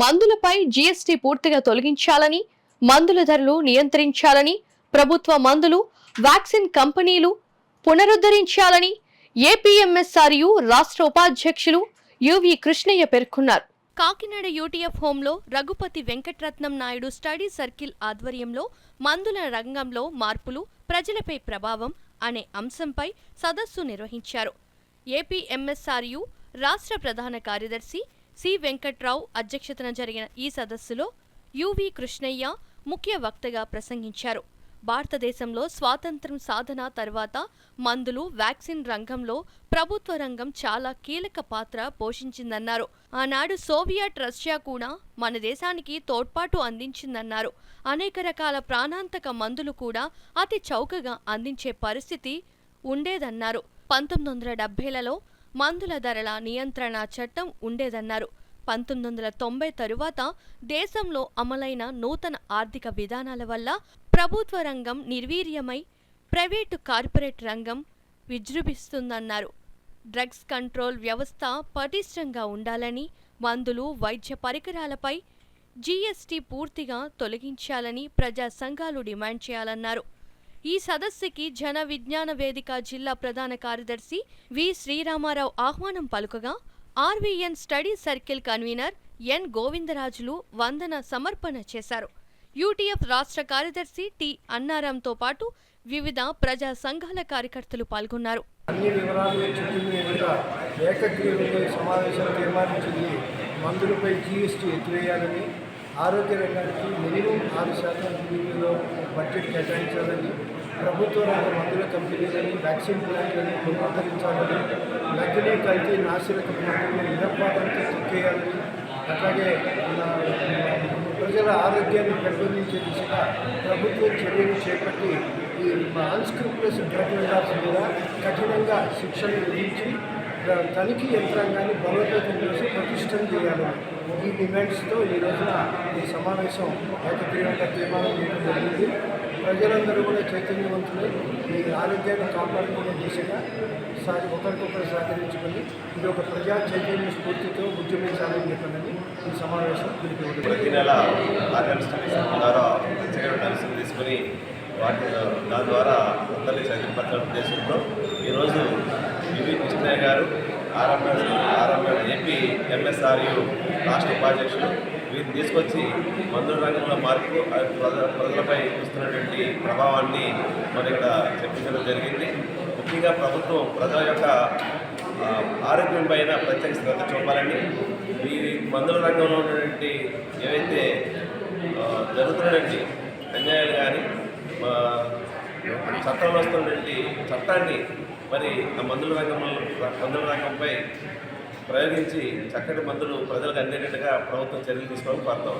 మందులపై GST పూర్తిగా తొలగించాలని, మందుల ధరలు నియంత్రించాలని, ప్రభుత్వ మందులు, వ్యాక్సిన్ కంపెనీలు పునరుద్ధరించాలని ఏపీఎంఎస్ఆర్యు రాష్ట్ర ఉపాధ్యక్షులు యువి కృష్ణయ్య పేర్కొన్నారు. కాకినాడ యూటీఎఫ్ హోంలో రఘుపతి వెంకటరత్నం నాయుడు స్టడీ సర్కిల్ ఆధ్వర్యంలో మందుల రంగంలో మార్పులు, ప్రజలపై ప్రభావం అనే అంశంపై సదస్సు నిర్వహించారు. ఏపీఎంఎస్ఆర్యు రాష్ట్ర ప్రధాన కార్యదర్శి సి వెంకట్రావు అధ్యక్షతన జరిగిన ఈ సదస్సులో యువి కృష్ణయ్య ముఖ్య వక్తగా ప్రసంగించారు. భారతదేశంలో స్వాతంత్ర్యం సాధన తర్వాత మందులు, వ్యాక్సిన్ రంగంలో ప్రభుత్వ రంగం చాలా కీలక పాత్ర పోషించిందన్నారు. ఆనాడు సోవియట్ రష్యా కూడా మన దేశానికి తోడ్పాటు అందించిందన్నారు. అనేక రకాల ప్రాణాంతక మందులు కూడా అతి చౌకగా అందించే పరిస్థితి ఉండేదన్నారు. 1970లలో మందుల ధరల నియంత్రణ చట్టం ఉండేదన్నారు. 1990 తరువాత దేశంలో అమలైన నూతన ఆర్థిక విధానాల వల్ల ప్రభుత్వ రంగం నిర్వీర్యమై ప్రైవేటు కార్పొరేట్ రంగం విజృంభిస్తుందన్నారు. డ్రగ్స్ కంట్రోల్ వ్యవస్థ పటిష్టంగా ఉండాలని, మందులు, వైద్య పరికరాలపై జీఎస్టీ పూర్తిగా తొలగించాలని ప్రజా సంఘాలు డిమాండ్ చేయాలన్నారు. ఈ సదస్సుకి జన విజ్ఞాన వేదిక జిల్లా ప్రధాన కార్యదర్శి వి శ్రీరామారావు ఆహ్వానం పలుకగా, RVN study circle convener N Govindarajulu వందన సమర్పణ చేశారు. యూటీఎఫ్ రాష్ట్ర కార్యదర్శి టి అన్నారంతో పాటు వివిధ ప్రజా సంఘాల కార్యకర్తలు పాల్గొన్నారు. అన్ని వివరాలు ఏకగ్రీవంగా సమావేశం తీర్మానించింది. మందులపై జీఎస్టీ ఎత్తివేయాలని, ఆరోగ్య రంగానికి మినిమం 6% జీడీపీలో బడ్జెట్ కేటాయించాలని, ప్రభుత్వ రంగ మందుల కంపెనీలని, వ్యాక్సిన్ ప్లాంట్లని పునరుద్ధరించాలని, నకిలీ కల్తీ నాసిరక మందులను నిరపాదంతో తొక్కేయాలని, అట్లాగే ప్రజల ఆరోగ్యాన్ని పెంపొందించే దిశగా ప్రభుత్వం చర్యలు చేపట్టి ఈ అన్స్క్రూపులస్ డ్రగ్ వెండర్స్ మీద కఠినంగా శిక్షలు విధించి తనిఖీ యంత్రాంగాన్ని బలోపేతం చేసి ప్రతిష్టం చేయాలి. ఈ డిమాండ్స్తో ఈ రోజున ఈ సమావేశం ఏకగ్రీవంగా తీర్మానం చేయడం జరిగింది. ప్రజలందరూ కూడా చైతన్యవంతులై ఈ ఆరోగ్యాన్ని కాపాడుకునే దిశగా ఒకరికొకరు సహకరించుకొని ఇది ఒక ప్రజా చైతన్య స్ఫూర్తితో ఉద్యమించాలని చెప్పనని ఈ సమావేశం పిలుపునివ్వడం. ప్రతి నెల ద్వారా తీసుకొని దాని ద్వారా అందరినీ చదివించాలనే ఉద్దేశంతో ఈరోజు యువి కృష్ణయ్య గారు ఏపీ ఎంఎస్ఆర్యు రాష్ట్ర ఉపాధ్యక్షులు వీరిని తీసుకొచ్చి మందుల రంగంలో మార్పు ప్రజలపై చూస్తున్నటువంటి ప్రభావాన్ని మనం ఇక్కడ చర్చించడం జరిగింది. ముఖ్యంగా ప్రభుత్వం ప్రజల యొక్క ఆరోగ్యం పైన ప్రత్యేక శ్రద్ధ చూపాలని, ఈ మందుల రంగంలో ఉన్నటువంటి ఏవైతే జరుగుతున్నటువంటి అన్యాయాలు కానీ చట్టంలో వస్తున్నటువంటి చట్టాన్ని మరి ఆ మందుల రంగంపై ప్రయోగించి చక్కటి మందులు ప్రజలకు అందేటట్టుగా ప్రభుత్వం చర్యలు తీసుకోవడం కోరుతాం.